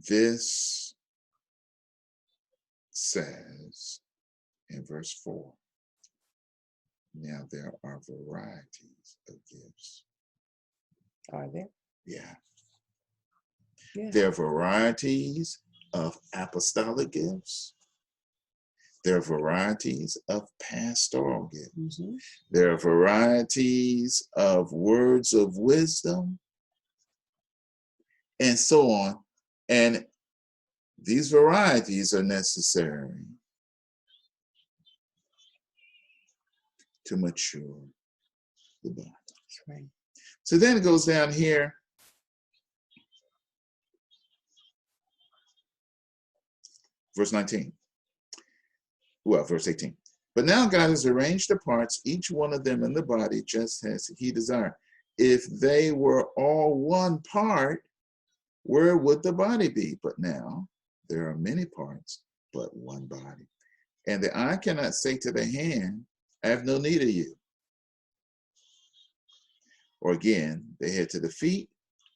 This says in verse 4, now there are varieties of gifts. Are there? Yeah. Yeah. There are varieties of apostolic gifts. There are varieties of pastoral gifts. Mm-hmm. There are varieties of words of wisdom, and so on. And these varieties are necessary to mature the body. That's right. So then it goes down here. Verse 19. Well, verse 18. But now God has arranged the parts, each one of them in the body, just as he desired. If they were all one part, where would the body be? But now there are many parts, but one body. And the eye cannot say to the hand, I have no need of you. Or again, the head to the feet,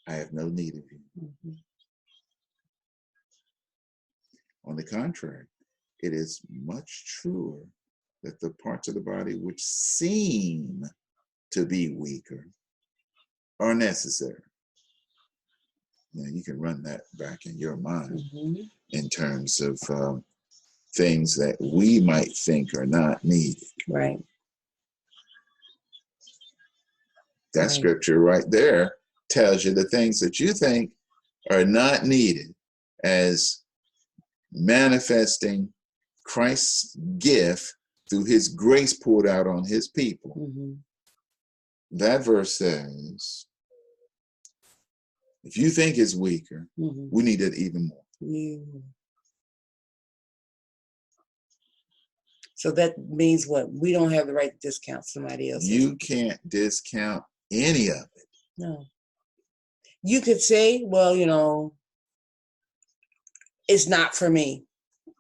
I have no need of you. Mm-hmm. On the contrary, it is much truer that the parts of the body which seem to be weaker are necessary. Now you can run that back in your mind Mm-hmm. in terms of things that we might think are not needed. Right. That scripture right there tells you the things that you think are not needed as manifesting Christ's gift through his grace poured out on his people. Mm-hmm. That verse says, if you think it's weaker, Mm-hmm. we need it even more. Mm-hmm. So that means what? We don't have the right to discount somebody else. You can't discount any of it. No. You could say, well, you know, it's not for me.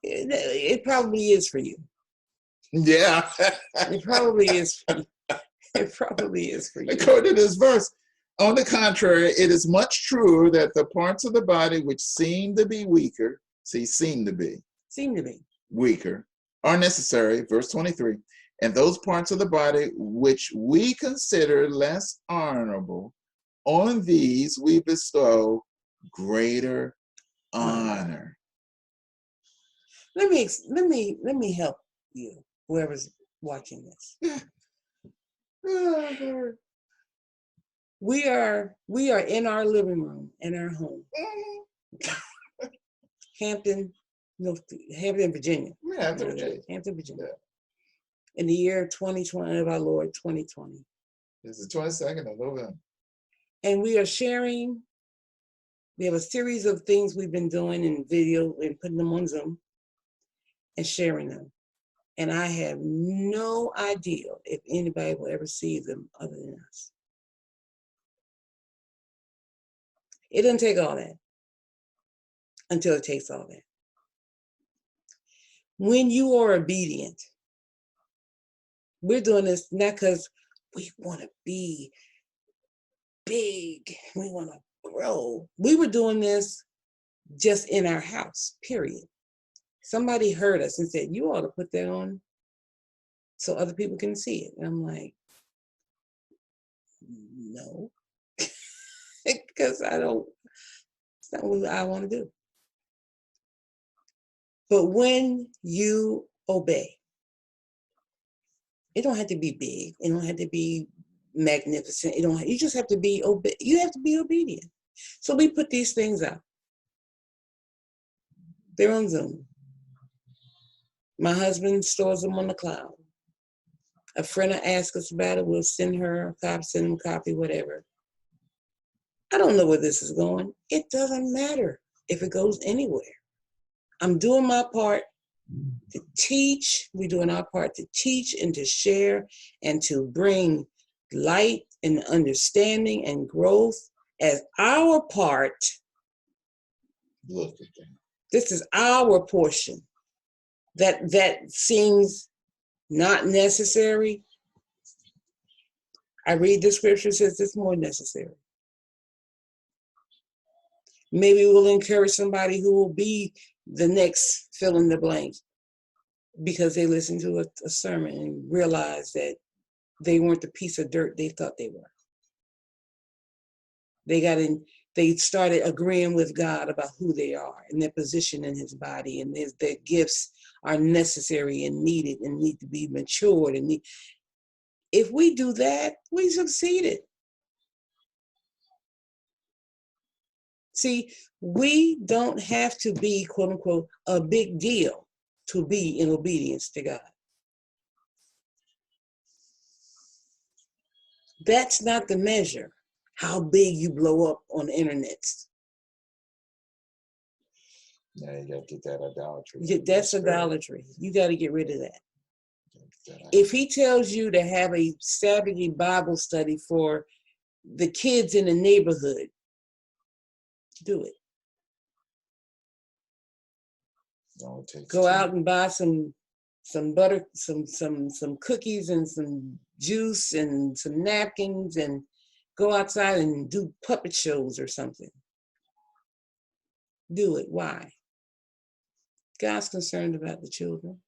It probably is for you. Yeah. It probably is for you. It probably is for you. According to this verse, on the contrary, it is much truer that the parts of the body which seem to be weaker, seem to be weaker, are necessary, verse 23, and those parts of the body which we consider less honorable, on these we bestow greater honor. Let me help you, whoever's watching this. We are in our living room in our home, Hampton, Virginia. Hampton, Virginia. In the year 2020 of our Lord 2020. It's the 22nd of November. And we are sharing. We have a series of things we've been doing in video and putting them on Zoom and sharing them. And I have no idea if anybody will ever see them other than us. It doesn't take all that until it takes all that. When you are obedient, we're doing this not because we want to be big, we want to grow. We were doing this just in our house, period. Somebody heard us and said, you ought to put that on so other people can see it. And I'm like, no, because it's not what I want to do. But when you obey, it don't have to be big. It don't have to be magnificent. You just have to be you have to be obedient. So we put these things out. They're on Zoom. My husband stores them on the cloud. A friend will ask us about it. We'll send her a copy, send him a copy, whatever. I don't know where this is going. It doesn't matter if it goes anywhere. I'm doing my part to teach. We're doing our part to teach and to share and to bring light and understanding and growth as our part. Look at that. This is our portion. That seems not necessary. I read the scripture, says it's more necessary. Maybe we'll encourage somebody who will be the next fill in the blank because they listened to a sermon and realized that they weren't the piece of dirt they thought they were. They started agreeing with God about who they are and their position in his body, and their gifts are necessary and needed and need to be matured. If we do that, we succeeded. See, we don't have to be, quote unquote, a big deal to be in obedience to God. That's not the measure, how big you blow up on the internet. Yeah, you got to get that idolatry. That's idolatry. You got to get rid of that. If he tells you to have a Saturday Bible study for the kids in the neighborhood, do it. Go out and buy some butter, some cookies and some juice and some napkins, and go outside and do puppet shows or something. Do it. Why? God's concerned about the children.